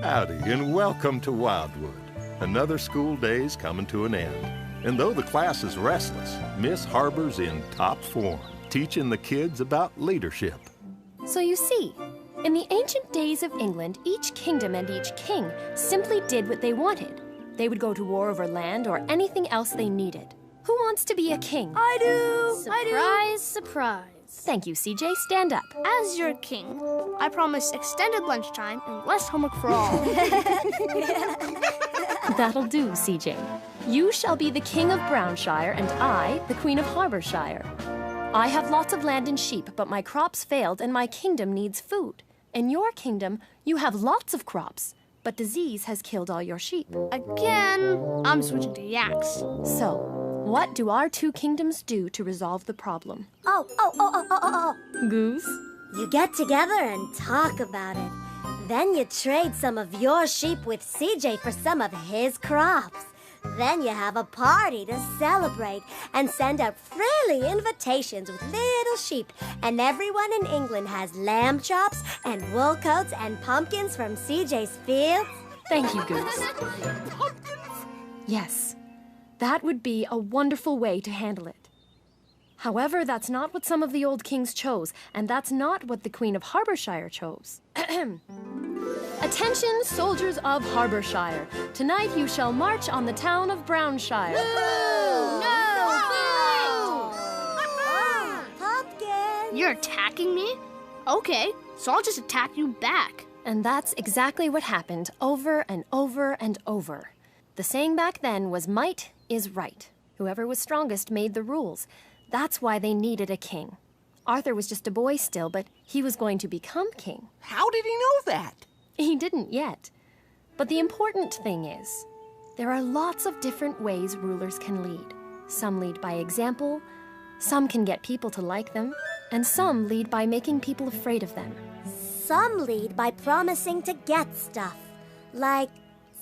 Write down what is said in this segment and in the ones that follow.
Howdy, and welcome to Wildwood. Another school day's coming to an end. And though the class is restless, Miss Harbor's in top form, teaching the kids about leadership. So you see, in the ancient days of England, each kingdom and each king simply did what they wanted. They would go to war over land or anything else they needed. Who wants to be a king? I do! Surprise, surprise. Thank you, CJ. Stand up. As your king, I promise extended lunchtime and less homework for all. That'll do, CJ. You shall be the king of Brownshire and I, the queen of Harborshire. I have lots of land and sheep, but my crops failed and my kingdom needs food. In your kingdom, you have lots of crops, but disease has killed all your sheep. Again, I'm switching to yaks. So, what do our two kingdoms do to resolve the problem? Oh. Goose? You get together and talk about it. Then you trade some of your sheep with CJ for some of his crops. Then you have a party to celebrate and send out frilly invitations with little sheep. And everyone in England has lamb chops and wool coats and pumpkins from CJ's fields. Thank you, Goose. Yes, that would be a wonderful way to handle it. However, that's not what some of the old kings chose, and that's not what the Queen of Harborshire chose. Attention, soldiers of Harborshire. Tonight you shall march on the town of Brownshire. No! Pumpkin! You're attacking me? Okay, so I'll just attack you back. And that's exactly what happened over and over and over. The saying back then was might is right. Whoever was strongest made the rules. That's why they needed a king. Arthur was just a boy still, but he was going to become king. How did he know that? He didn't yet. But the important thing is, there are lots of different ways rulers can lead. Some lead by example, some can get people to like them, and some lead by making people afraid of them. Some lead by promising to get stuff, like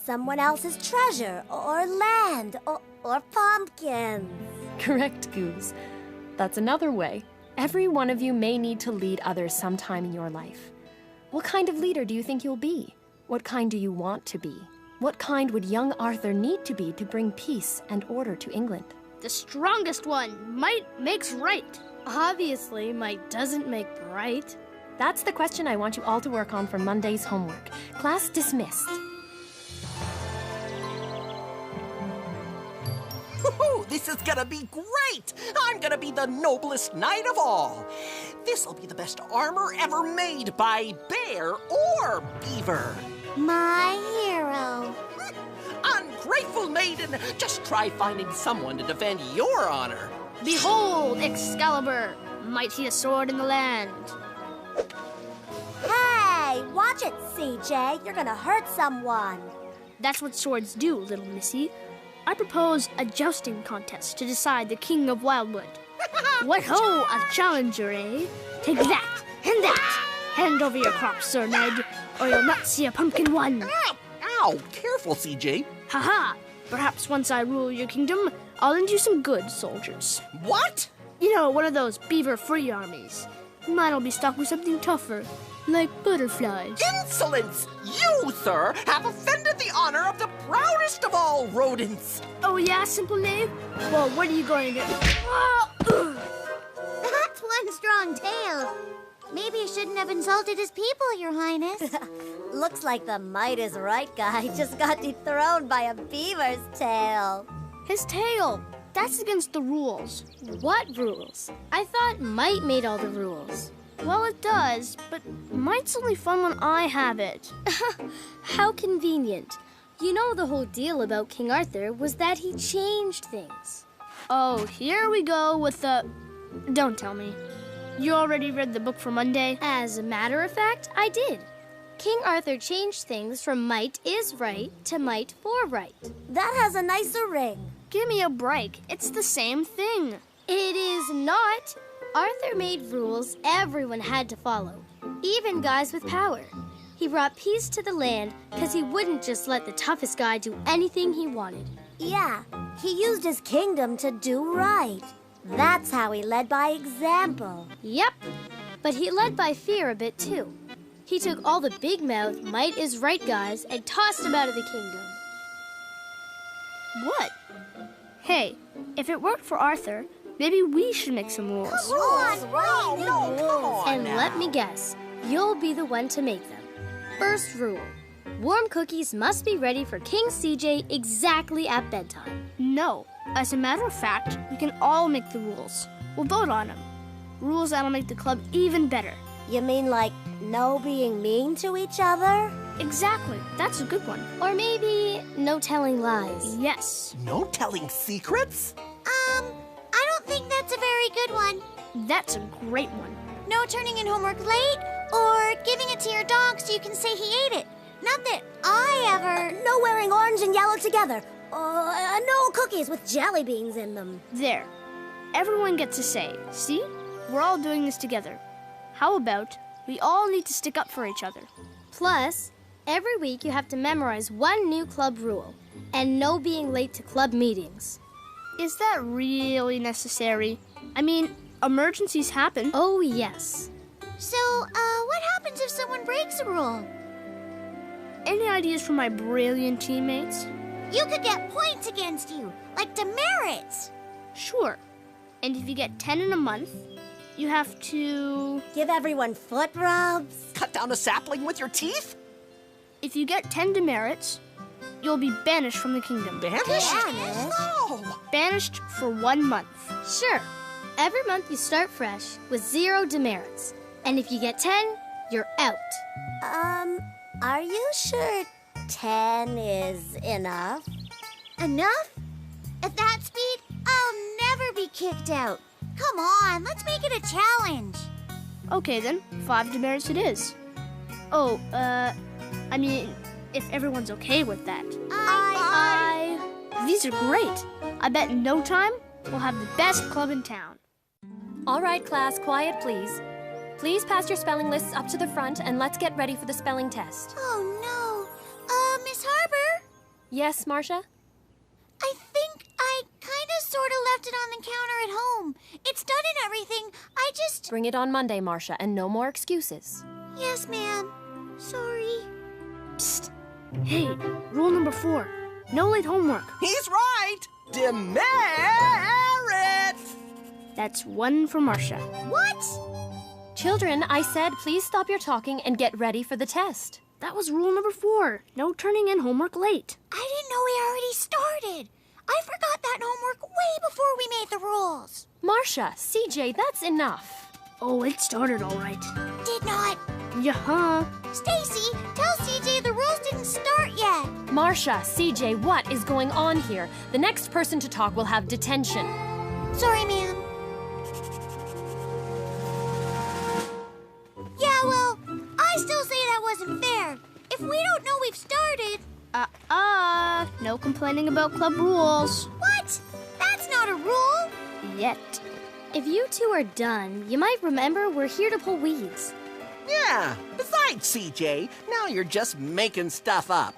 someone else's treasure, or land, or pumpkins. Correct, Goose. That's another way. Every one of you may need to lead others sometime in your life. What kind of leader do you think you'll be? What kind do you want to be? What kind would young Arthur need to be to bring peace and order to England? The strongest one. Might makes right. Obviously, might doesn't make right. That's the question I want you all to work on for Monday's homework. Class dismissed. Woohoo! This is gonna be great! I'm gonna be the noblest knight of all. This'll be the best armor ever made by bear or beaver. My hero. Ungrateful maiden! Just try finding someone to defend your honor. Behold, Excalibur, mightiest sword in the land. Hey, watch it, CJ. You're gonna hurt someone. That's what swords do, little missy. I propose a jousting contest to decide the king of Wildwood. What ho, a challenger, eh? Take that, and that. Hand over your crops, Sir Ned, or you'll not see a pumpkin one. Ow! Ow! Careful, CJ. Haha! Perhaps once I rule your kingdom, I'll lend you some good soldiers. What? You know, one of those beaver-free armies. Mine'll be stocked with something tougher, like butterflies. Insolence! You, sir, have offended the honor of the proudest of all rodents. Oh yeah, simple knave? Well, what are you going to do? That's one strong tail. Maybe you shouldn't have insulted his people, Your Highness. Looks like the might is right guy just got dethroned by a beaver's tail. His tail. That's against the rules. What rules? I thought might made all the rules. Well, it does, but might's only fun when I have it. How convenient. You know the whole deal about King Arthur was that he changed things. Oh, here we go with the... Don't tell me. You already read the book for Monday? As a matter of fact, I did. King Arthur changed things from might is right to might for right. That has a nicer ring. Give me a break. It's the same thing. It is not. Arthur made rules everyone had to follow, even guys with power. He brought peace to the land because he wouldn't just let the toughest guy do anything he wanted. Yeah, he used his kingdom to do right. That's how he led by example. Yep, but he led by fear a bit too. He took all the big-mouth, might-is-right guys and tossed them out of the kingdom. What? Hey, if it worked for Arthur, maybe we should make some rules. Come on. And now. let me guess, you'll be the one to make them. First rule, warm cookies must be ready for King CJ exactly at bedtime. No. As a matter of fact, we can all make the rules. We'll vote on them. Rules that'll make the club even better. You mean like no being mean to each other? Exactly. That's a good one. Or maybe no telling lies. Yes. No telling secrets? I don't think that's a very good one. That's a great one. No turning in homework late or giving it to your dog so you can say he ate it. Not that I ever... No wearing orange and yellow together. No cookies with jelly beans in them. There. Everyone gets a say. See? We're all doing this together. How about we all need to stick up for each other? Plus, every week you have to memorize one new club rule. And no being late to club meetings. Is that really necessary? I mean, emergencies happen. Oh, yes. So, what happens if someone breaks a rule? Any ideas from my brilliant teammates? You could get points against you, like demerits. Sure. And if you get 10 in a month, you have to... Give everyone foot rubs. Cut down a sapling with your teeth? If you get 10 demerits, you'll be banished from the kingdom. Banished? No. Banished for 1 month. Sure. Every month you start fresh with 0 demerits. And if you get 10, you're out. Are you sure 10 is enough? Enough? At that speed, I'll never be kicked out. Come on, let's make it a challenge. Okay then, 5 demerits it is. Oh, I mean, if everyone's okay with that. These are great. I bet in no time we'll have the best club in town. All right, class, quiet, please. Please pass your spelling lists up to the front and let's get ready for the spelling test. Oh, no. Miss Harper? Yes, Marcia? I think I kind of sort of left it on the counter at home. It's done and everything. I just... Bring it on Monday, Marcia, and no more excuses. Yes, ma'am. Sorry. Psst. Hey, rule number 4. No late homework. He's right. Demerits. That's 1 for Marcia. What? Children, I said please stop your talking and get ready for the test. That was rule number 4. No turning in homework late. I didn't know we already started. I forgot that homework way before we made the rules. Marcia, CJ, that's enough. Oh, it started all right. Did not. Yeah. Stacy, tell CJ the rules didn't start yet. Marcia, CJ, what is going on here? The next person to talk will have detention. Sorry, ma'am. Yeah, well, I still say that wasn't fair. If we don't know we've started... No complaining about club rules. What? That's not a rule. Yet. If you two are done, you might remember we're here to pull weeds. Yeah. Besides, CJ, now you're just making stuff up.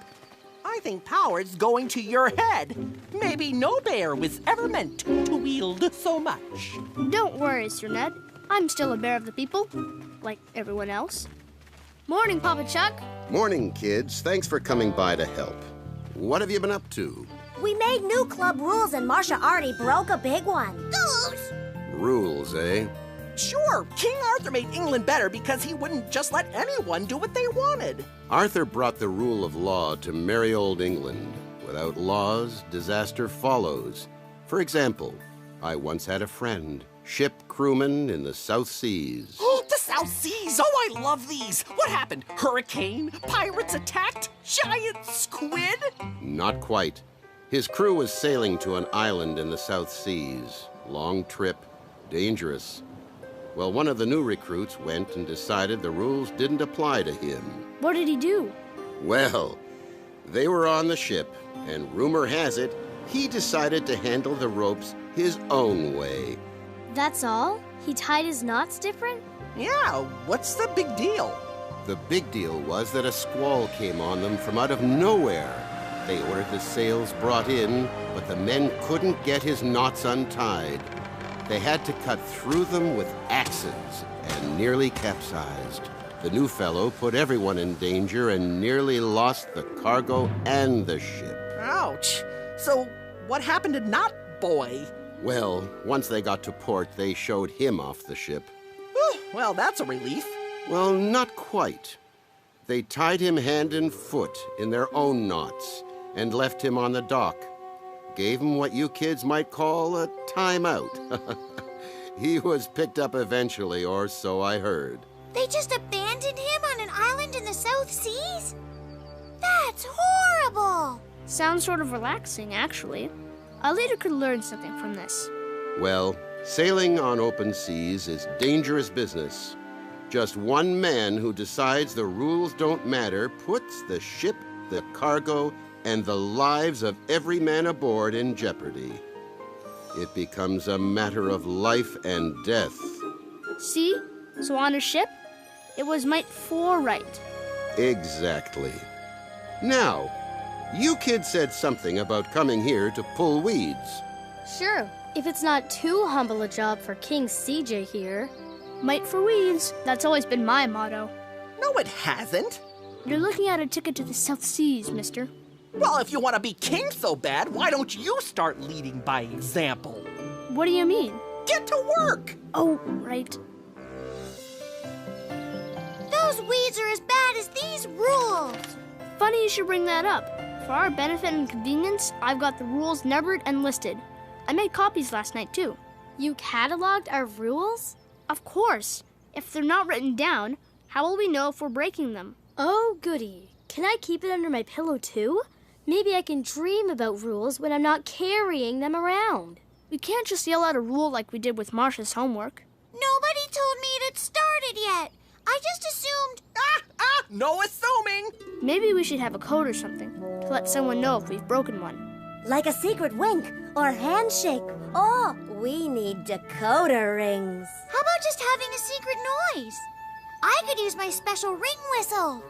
I think power's going to your head. Maybe no bear was ever meant to wield so much. Don't worry, Sir Ned. I'm still a bear of the people, like everyone else. Morning, Papa Chuck. Morning, kids. Thanks for coming by to help. What have you been up to? We made new club rules and Marcia already broke a big one. Goose! Rules, eh? Sure, King Arthur made England better because he wouldn't just let anyone do what they wanted. Arthur brought the rule of law to merry old England. Without laws, disaster follows. For example, I once had a friend, ship crewman in the South Seas. Oh, the South Seas! Oh, I love these! What happened? Hurricane? Pirates attacked? Giant squid? Not quite. His crew was sailing to an island in the South Seas. Long trip, dangerous. Well, one of the new recruits went and decided the rules didn't apply to him. What did he do? Well, they were on the ship, and rumor has it, he decided to handle the ropes his own way. That's all? He tied his knots different? Yeah, what's the big deal? The big deal was that a squall came on them from out of nowhere. They ordered the sails brought in, but the men couldn't get his knots untied. They had to cut through them with axes and nearly capsized. The new fellow put everyone in danger and nearly lost the cargo and the ship. Ouch. So, what happened to Not Boy? Well, once they got to port, they showed him off the ship. Whew, well, that's a relief. Well, not quite. They tied him hand and foot in their own knots and left him on the dock. Gave him what you kids might call a timeout. He was picked up eventually, or so I heard. They just abandoned him on an island in the South Seas? That's horrible! Sounds sort of relaxing, actually. A leader could learn something from this. Well, sailing on open seas is dangerous business. Just one man who decides the rules don't matter puts the ship, the cargo, and the lives of every man aboard in jeopardy. It becomes a matter of life and death. See? So on a ship, it was might for right. Exactly. Now, you kids said something about coming here to pull weeds. Sure, if it's not too humble a job for King CJ here. Might for weeds. That's always been my motto. No, it hasn't. You're looking at a ticket to the South Seas, mister. Well, if you want to be king so bad, why don't you start leading by example? What do you mean? Get to work! Oh, right. Those weeds are as bad as these rules! Funny you should bring that up. For our benefit and convenience, I've got the rules numbered and listed. I made copies last night, too. You cataloged our rules? Of course. If they're not written down, how will we know if we're breaking them? Oh, goody. Can I keep it under my pillow, too? Maybe I can dream about rules when I'm not carrying them around. We can't just yell out a rule like we did with Marcia's homework. Nobody told me it had started yet. I just assumed... No assuming! Maybe we should have a code or something to let someone know if we've broken one. Like a secret wink or handshake. Oh, we need decoder rings. How about just having a secret noise? I could use my special ring whistle.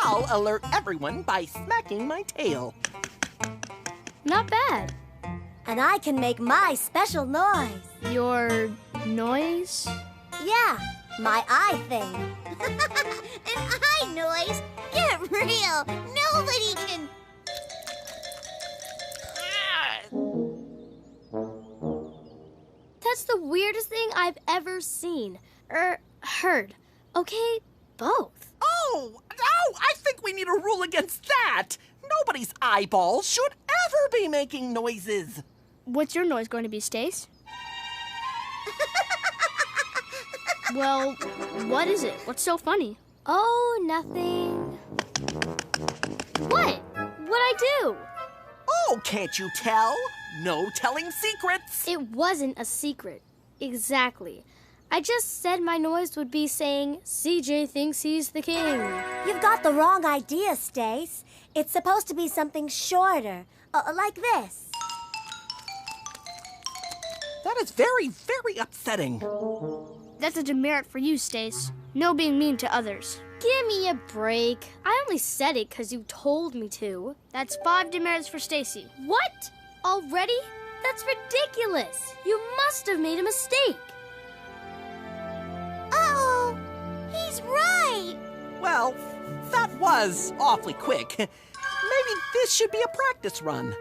I'll alert everyone by smacking my tail. Not bad. And I can make my special noise. Your noise? Yeah, my eye thing. An eye noise? Get real. Nobody can... That's the weirdest thing I've ever seen. Heard. Okay, both. Oh, I think we need a rule against that. Nobody's eyeballs should ever be making noises. What's your noise going to be, Stace? Well, what is it? What's so funny? Oh, nothing. What? What'd I do? Oh, can't you tell? No telling secrets. It wasn't a secret. Exactly. I just said my noise would be saying, CJ thinks he's the king. You've got the wrong idea, Stace. It's supposed to be something shorter, like this. That is very, very upsetting. That's a demerit for you, Stace. No being mean to others. Give me a break. I only said it because you told me to. That's 5 demerits for Stacy. What? Already? That's ridiculous. You must have made a mistake. Uh-oh. He's right. Well, that was awfully quick. Maybe this should be a practice run.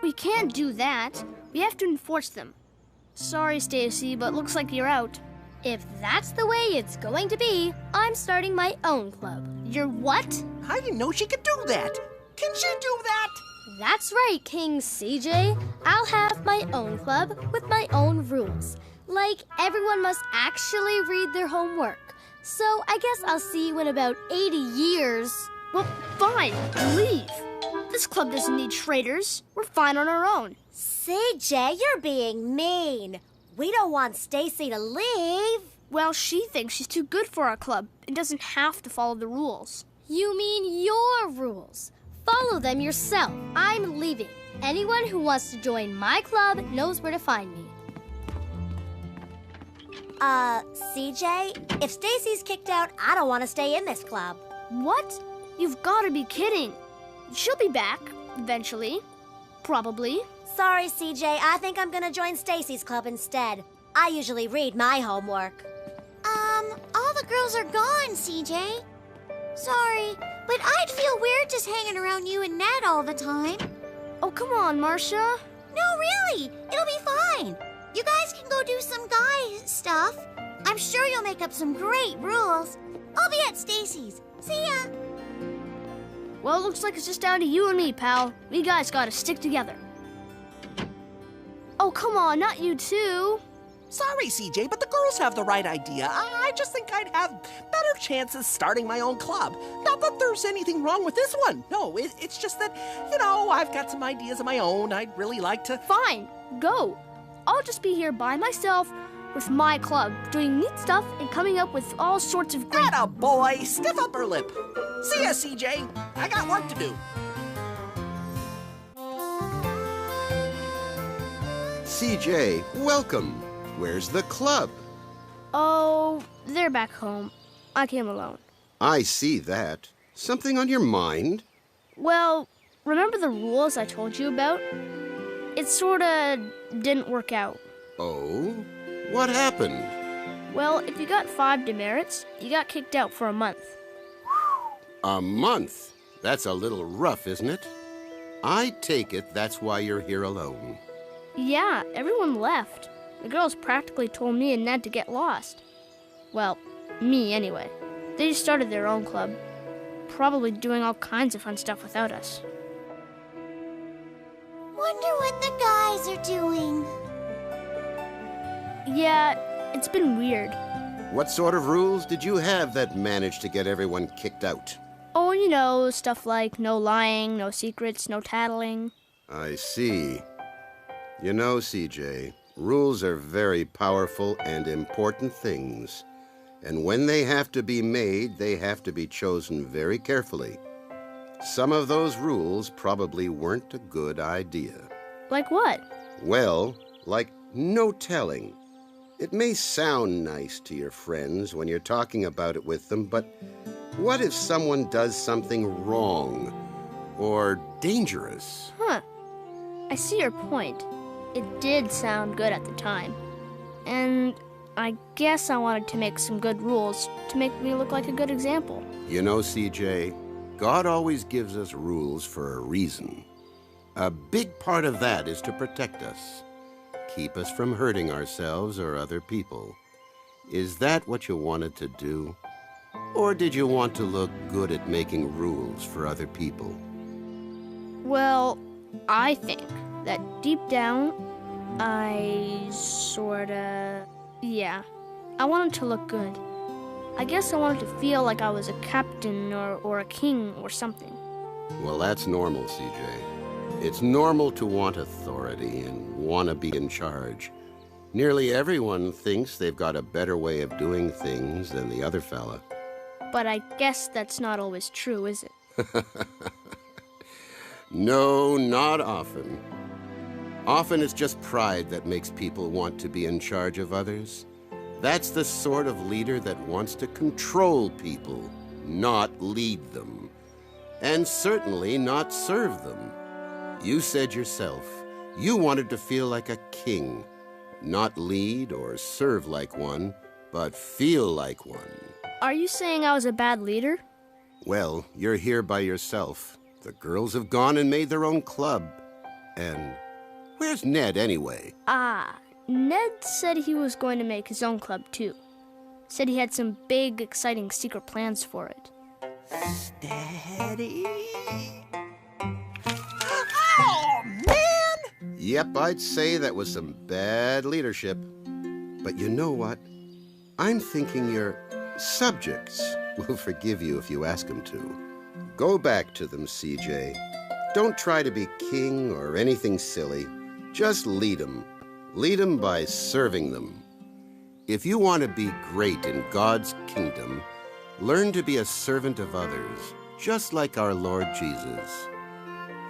We can't do that. We have to enforce them. Sorry, Stacy, but looks like you're out. If that's the way it's going to be, I'm starting my own club. You're what? I didn't know she could do that. Can she do that? That's right, King CJ. I'll have my own club with my own rules. Like, everyone must actually read their homework. So I guess I'll see you in about 80 years. Well, fine. Leave. This club doesn't need traitors. We're fine on our own. CJ, you're being mean. We don't want Stacy to leave. Well, she thinks she's too good for our club and doesn't have to follow the rules. You mean your rules. Follow them yourself. I'm leaving. Anyone who wants to join my club knows where to find me. CJ, if Stacy's kicked out, I don't want to stay in this club. What? You've got to be kidding. She'll be back, eventually. Probably. Sorry, CJ, I think I'm gonna join Stacy's club instead. I usually read my homework. All the girls are gone, CJ. Sorry, but I'd feel weird just hanging around you and Ned all the time. Oh, come on, Marcia. No, really. It'll be fine. You guys can go do some guy stuff. I'm sure you'll make up some great rules. I'll be at Stacy's. See ya. Well, it looks like it's just down to you and me, pal. We guys gotta stick together. Oh, come on, not you too. Sorry, CJ, but the girls have the right idea. I just think I'd have better chances starting my own club. Not that there's anything wrong with this one. No, it's just that, I've got some ideas of my own. I'd really like to... Fine, go. I'll just be here by myself with my club, doing neat stuff and coming up with all sorts of great... Atta boy, stiff upper lip. See ya, CJ. I got work to do. CJ, welcome. Where's the club? Oh, they're back home. I came alone. I see that. Something on your mind? Well, remember the rules I told you about? It sorta didn't work out. Oh? What happened? Well, if you got 5 demerits, you got kicked out for a month. A month? That's a little rough, isn't it? I take it that's why you're here alone. Yeah, everyone left. The girls practically told me and Ned to get lost. Well, me anyway. They just started their own club. Probably doing all kinds of fun stuff without us. Wonder what the guys are doing. Yeah, it's been weird. What sort of rules did you have that managed to get everyone kicked out? Oh, stuff like no lying, no secrets, no tattling. I see. CJ, rules are very powerful and important things. And when they have to be made, they have to be chosen very carefully. Some of those rules probably weren't a good idea. Like what? Well, like no telling. It may sound nice to your friends when you're talking about it with them, but what if someone does something wrong or dangerous? Huh. I see your point. It did sound good at the time. And I guess I wanted to make some good rules to make me look like a good example. CJ, God always gives us rules for a reason. A big part of that is to protect us, keep us from hurting ourselves or other people. Is that what you wanted to do? Or did you want to look good at making rules for other people? Well, I think that deep down, I wanted to look good. I guess I wanted to feel like I was a captain or a king or something. Well, that's normal, CJ. It's normal to want authority and want to be in charge. Nearly everyone thinks they've got a better way of doing things than the other fella. But I guess that's not always true, is it? No, not often. Often it's just pride that makes people want to be in charge of others. That's the sort of leader that wants to control people, not lead them. And certainly not serve them. You said yourself, you wanted to feel like a king. Not lead or serve like one, but feel like one. Are you saying I was a bad leader? Well, you're here by yourself. The girls have gone and made their own club. And where's Ned anyway? Ned said he was going to make his own club too. Said he had some big, exciting secret plans for it. Steady. Oh, man! Yep, I'd say that was some bad leadership. But you know what? I'm thinking your subjects will forgive you if you ask them to. Go back to them, CJ. Don't try to be king or anything silly. Just lead them. Lead them by serving them. If you want to be great in God's kingdom, learn to be a servant of others, just like our Lord Jesus.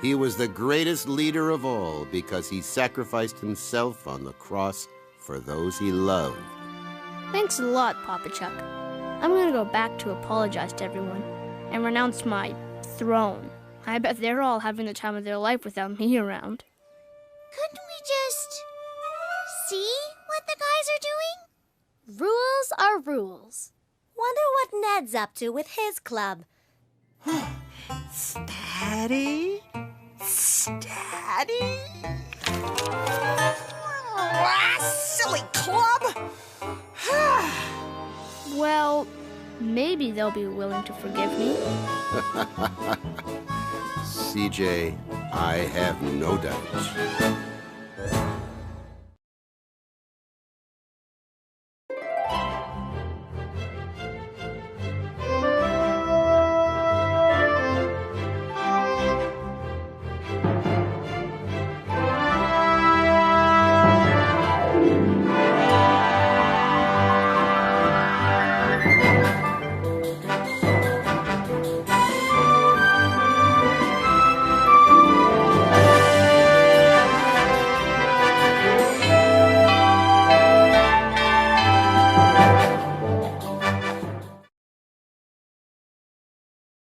He was the greatest leader of all because he sacrificed himself on the cross for those he loved. Thanks a lot, Papa Chuck. I'm going to go back to apologize to everyone and renounce my throne. I bet they're all having the time of their life without me around. Couldn't we just see what the guys are doing? Rules are rules. Wonder what Ned's up to with his club. Steady. Steady. Ah, silly club. Well, maybe they'll be willing to forgive me. CJ, I have no doubt.